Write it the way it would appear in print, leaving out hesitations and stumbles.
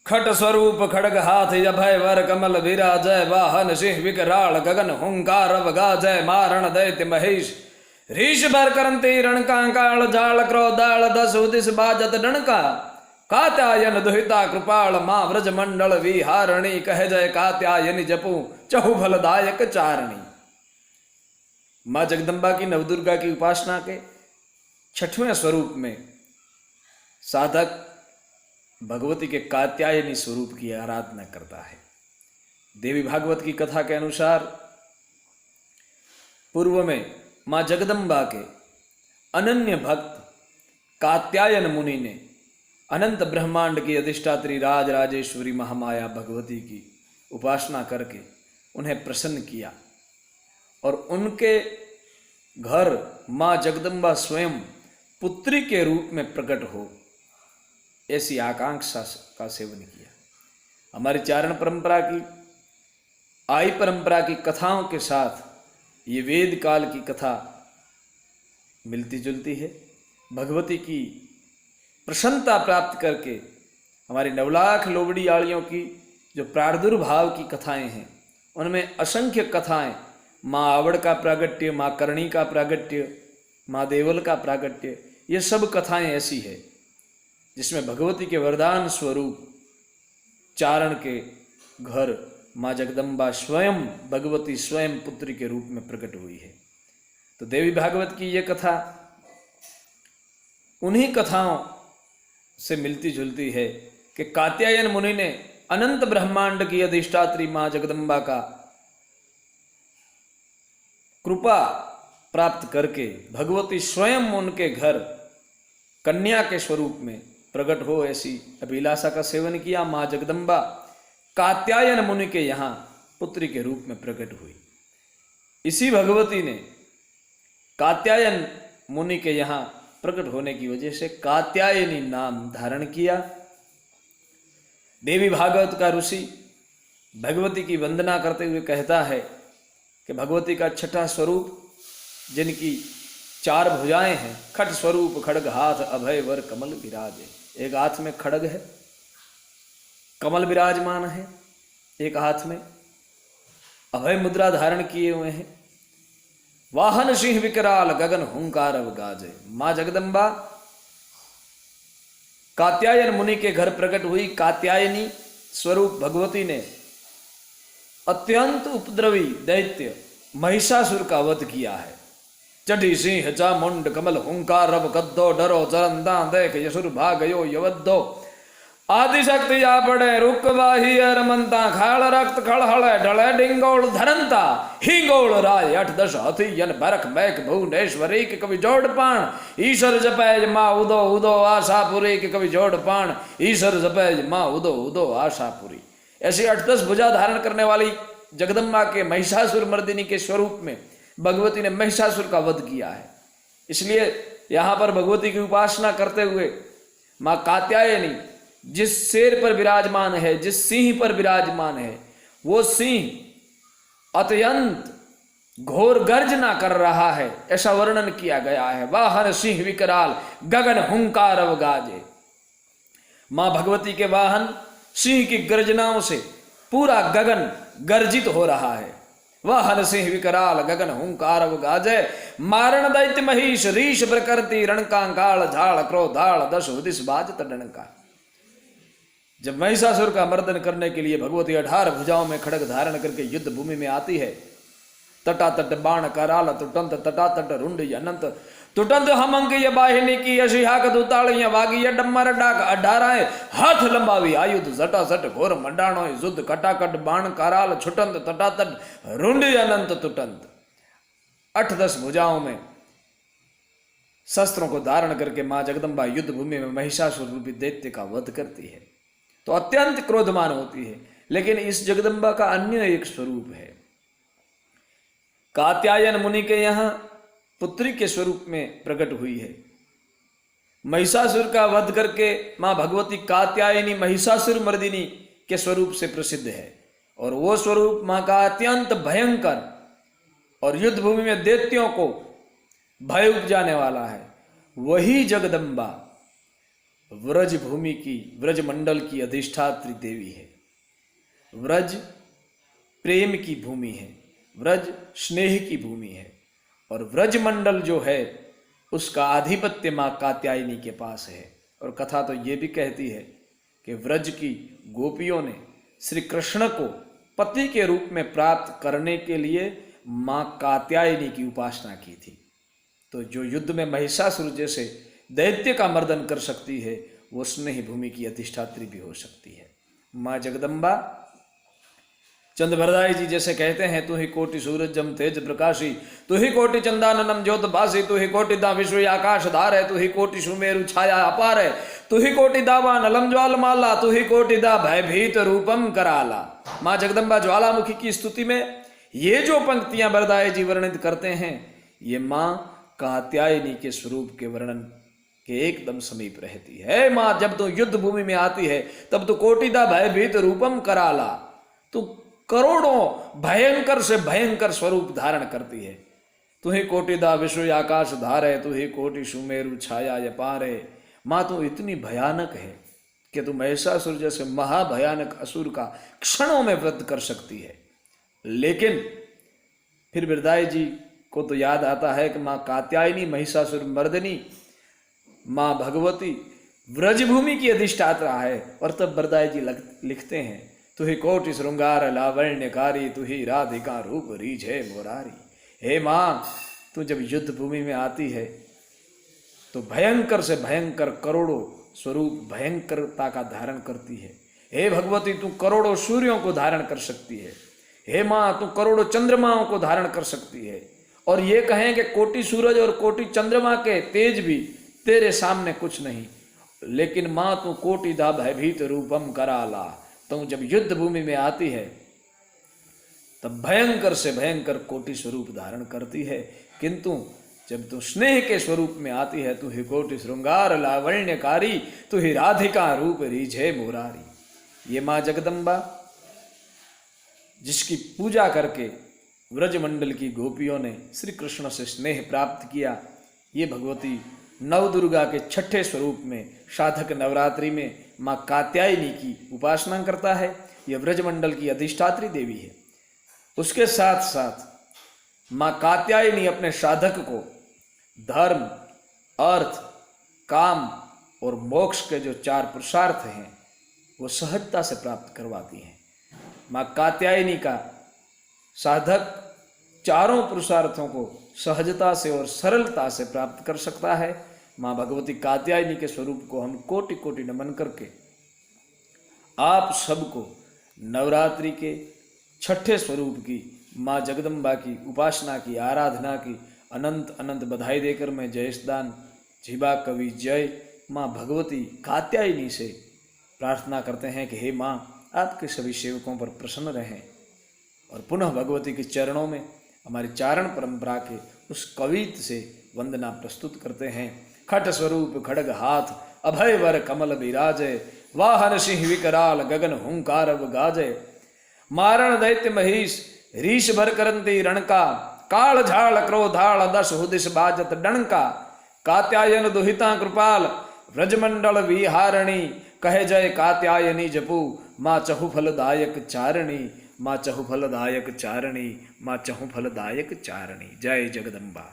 खट स्वरूप खड़ग हाथ अभय वर कमल विराजय वाहन सिंह विकराल गगन हुंकार गाजय मारण दैत्य महेश रीश भर करंती रणकांकाल जाल क्रोधाल दस उदिस बाजत डणका कात्यायन दुहिता कृपाल मां व्रज मंडल विहारणी कह जय कात्यायनि जपू चहु फलदायक चारणी। मां जगदम्बा की नवदुर्गा की उपासना के छठवें स्वरूप में साधक भगवती के कात्यायनी स्वरूप की आराधना करता है। देवी भागवत की कथा के अनुसार पूर्व में मां जगदम्बा के अनन्य भक्त कात्यायन मुनि ने अनंत ब्रह्मांड की अधिष्ठात्री राज राजेश्वरी महामाया भगवती की उपासना करके उन्हें प्रसन्न किया और उनके घर मां जगदम्बा स्वयं पुत्री के रूप में प्रकट हो ऐसी आकांक्षा का सेवन किया। हमारी चारण परंपरा की आई परंपरा की कथाओं के साथ ये वेद काल की कथा मिलती जुलती है। भगवती की प्रसन्नता प्राप्त करके हमारी नवलाख लोबड़ी आलियों की जो प्रादुर्भाव की कथाएं हैं उनमें असंख्य कथाएं, माँ आवड़ का प्रागट्य, माँ करणी का प्रागट्य, माँ देवल का प्रागट्य, ये सब कथाएं ऐसी है जिसमें भगवती के वरदान स्वरूप चारण के घर माँ जगदम्बा स्वयं भगवती स्वयं पुत्री के रूप में प्रकट हुई है। तो देवी भागवत की ये कथा उन्हीं कथाओं से मिलती जुलती है कि कात्यायन मुनि ने अनंत ब्रह्मांड की अधिष्ठात्री माँ जगदम्बा का कृपा प्राप्त करके भगवती स्वयं उनके घर कन्या के स्वरूप में प्रकट हो ऐसी अभिलाषा का सेवन किया। माँ जगदम्बा कात्यायन मुनि के यहाँ पुत्री के रूप में प्रकट हुई। इसी भगवती ने कात्यायन मुनि के यहाँ प्रकट होने की वजह से कात्यायनी नाम धारण किया। देवी भागवत का ऋषि भगवती की वंदना करते हुए कहता है कि भगवती का छठा स्वरूप जिनकी चार भुजाएं हैं, खट स्वरूप खड़ग हाथ अभय वर कमल विराजे। एक हाथ में खड़ग है, कमल विराजमान है, एक हाथ में अभय मुद्रा धारण किए हुए हैं। वाहन सिंह विकराल गगन हुंकार गाजे। मां जगदम्बा कात्यायन मुनि के घर प्रकट हुई। कात्यायनी स्वरूप भगवती ने अत्यंत उपद्रवी दैत्य महिषासुर का वध किया है। चढ़ी सिंह चामुंड कमल हुंकार रव गद्दो डरो चरंदा देख यसुर भागयो यवद्दो आदिशक्ति जा पड़े रुक वाही रमंता खाल रक्त खड़हड़ ढले डिंगोल धरंता हिंगोल राय 8-10 हथी यन भरख मैक भुवनेश्वरी के कवि जोड़ पाण ईश्वर जपैज माँ उदो उदो आशापुरी के कवि जोड़ पाण ईश्वर जपैज माँ उदो उदो आशापुरी। ऐसी 8-10 भुजा धारण करने वाली जगदम्बा के महिषासुर मर्दिनी के स्वरूप में भगवती ने महिषासुर का वध किया है। इसलिए यहाँ पर भगवती की उपासना करते हुए माँ कात्यायनी जिस शेर पर विराजमान है, जिस सिंह पर विराजमान है, वो सिंह अत्यंत घोर गर्जना कर रहा है, ऐसा वर्णन किया गया है। वाहन सिंह विकराल गगन हुंकार गाजे। मां भगवती के वाहन सिंह की गर्जनाओं से पूरा गगन गर्जित हो रहा है। वाहन सिंह विकराल गगन हुंकार गाजे मारण दैत्य महिष रीश प्रकृति रणकांकाल झाड़ क्रोधाल दस उदिस बाजत डणका। जब महिषासुर का मर्दन करने के लिए भगवती 18 भुजाओं में खड़ग धारण करके युद्ध भूमि में आती है, तटातट बाण कराल तुटंत तटातट रुंड अनंत तुटंत हमंक ये बाहिनी की यशिहाक दुताड़ियां वागी डम्मर डाक 18 हाथ लंबावी आयुध जटासट घोर मंडाणो युद्ध कटाकट बाण कराल छुटंत तटातट रुंड अनंत तुटंत। 8-10 भुजाओं में शस्त्रों को धारण करके मां जगदम्बा युद्ध भूमि में महिषासुर रूपी दैत्य का वध करती है तो अत्यंत क्रोधमान होती है। लेकिन इस जगदम्बा का अन्य एक स्वरूप है। कात्यायन मुनि के यहाँ पुत्री के स्वरूप में प्रकट हुई है। महिषासुर का वध करके मां भगवती कात्यायनी महिषासुर मर्दिनी के स्वरूप से प्रसिद्ध है और वो स्वरूप मां का अत्यंत भयंकर और युद्ध भूमि में दैत्यों को भय उपजाने वाला है। वही जगदम्बा व्रज भूमि की, व्रज मंडल की अधिष्ठात्री देवी है। व्रज प्रेम की भूमि है, व्रज स्नेह की भूमि है, और व्रज मंडल जो है उसका आधिपत्य माँ कात्यायनी के पास है। और कथा तो ये भी कहती है कि व्रज की गोपियों ने श्री कृष्ण को पति के रूप में प्राप्त करने के लिए माँ कात्यायनी की उपासना की थी। तो जो युद्ध में महिषासुर जैसे दैत्य का मर्दन कर सकती है, वो स्नेह भूमि की अधिष्ठात्री भी हो सकती है। माँ जगदम्बा चंद्रभरदाई जी जैसे कहते हैं, तू ही कोटि सूरज जम तेज प्रकाशी, तू ही कोटि चंदाननम ज्योत बासी, तू ही कोटि दा विश्व आकाश धार है, तू ही कोटि सुमेरु छाया अपार है, तू ही कोटि दावा नलम ज्वाल माला, तू ही कोटि दा भयभीत रूपम कराला। माँ जगदम्बा ज्वालामुखी की स्तुति में ये जो पंक्तियां बरदाई जी वर्णित करते हैं, ये माँ कात्यायनी के स्वरूप के वर्णन के एकदम समीप रहती है। माँ जब तू युद्ध भूमि में आती है तब तो कोटिदा भयभीत रूपम कराला, तू करोड़ों भयंकर से भयंकर स्वरूप धारण करती है। तू ही कोटिदा विश्व आकाश धार है, तू ही कोटि सुमेरु छाया अपार है। माँ तू इतनी भयानक है कि तू महिषासुर जैसे महाभयानक असुर का क्षणों में वध कर सकती है। लेकिन फिर बरदाई जी को तो याद आता है कि माँ कात्यायनी महिषासुर मर्दनी माँ भगवती व्रजभूमि की अधिष्ठाता है। और तब बरदाई जी लिखते हैं, तू ही कोटि श्रृंगार लावण्यकारी, तू ही राधिका रूप रीझे मुरारी। हे माँ, तू जब युद्ध भूमि में आती है तो भयंकर से भयंकर करोड़ों स्वरूप भयंकरता का धारण करती है। हे भगवती, तू करोड़ों सूर्यों को धारण कर सकती है। हे माँ, तू करोड़ों चंद्रमाओं को धारण कर सकती है। और ये कहें कि कोटि सूरज और कोटि चंद्रमा के तेज भी तेरे सामने कुछ नहीं। लेकिन माँ, तू कोटि दा भयभीत रूपम कराला, तू जब युद्ध भूमि में आती है तब भयंकर से भयंकर कोटि स्वरूप धारण करती है। किंतु जब तू स्नेह के स्वरूप में आती है, तू ही कोटि श्रृंगार लावण्यकारी, तू ही राधिका रूप रीझे मुरारी। ये माँ जगदम्बा जिसकी पूजा करके व्रजमंडल की गोपियों ने श्री कृष्ण से स्नेह प्राप्त किया, ये भगवती नवदुर्गा के छठे स्वरूप में साधक नवरात्रि में माँ कात्यायनी की उपासना करता है। यह व्रजमंडल की अधिष्ठात्री देवी है। उसके साथ साथ माँ कात्यायनी अपने साधक को धर्म, अर्थ, काम और मोक्ष के जो 4 पुरुषार्थ हैं वो सहजता से प्राप्त करवाती हैं। माँ कात्यायनी का साधक चारों पुरुषार्थों को सहजता से और सरलता से प्राप्त कर सकता है। माँ भगवती कात्यायनी के स्वरूप को हम कोटि कोटि नमन करके आप सबको नवरात्रि के छठे स्वरूप की माँ जगदम्बा की उपासना की, आराधना की अनंत अनंत बधाई देकर मैं जयसदान जीवा कवि जय माँ भगवती कात्यायनी से प्रार्थना करते हैं कि हे माँ, आपके सभी सेवकों पर प्रसन्न रहें। और पुनः भगवती के चरणों में हमारी चारण परंपरा के उस कवित से वंदना प्रस्तुत करते हैं। खट स्वरूप खड़ग हाथ, अभय वर कमल विराजय, वाहन सिंह विकराल गगन हुंकार गाजय। मारण दैत्य महिष रीश भर करंती रणका, काल झाल क्रोधाल दस हुदिस बाजत डणका। कात्यायन दुहिता कृपाल व्रजमंडल विहारणी, कहे जय कात्यायनी जपू माँ चहुफलदायक चारणी, माँ चहुफलदायक चारणी, माँ चहुफलदायक चारणी। जय जगदम्बा।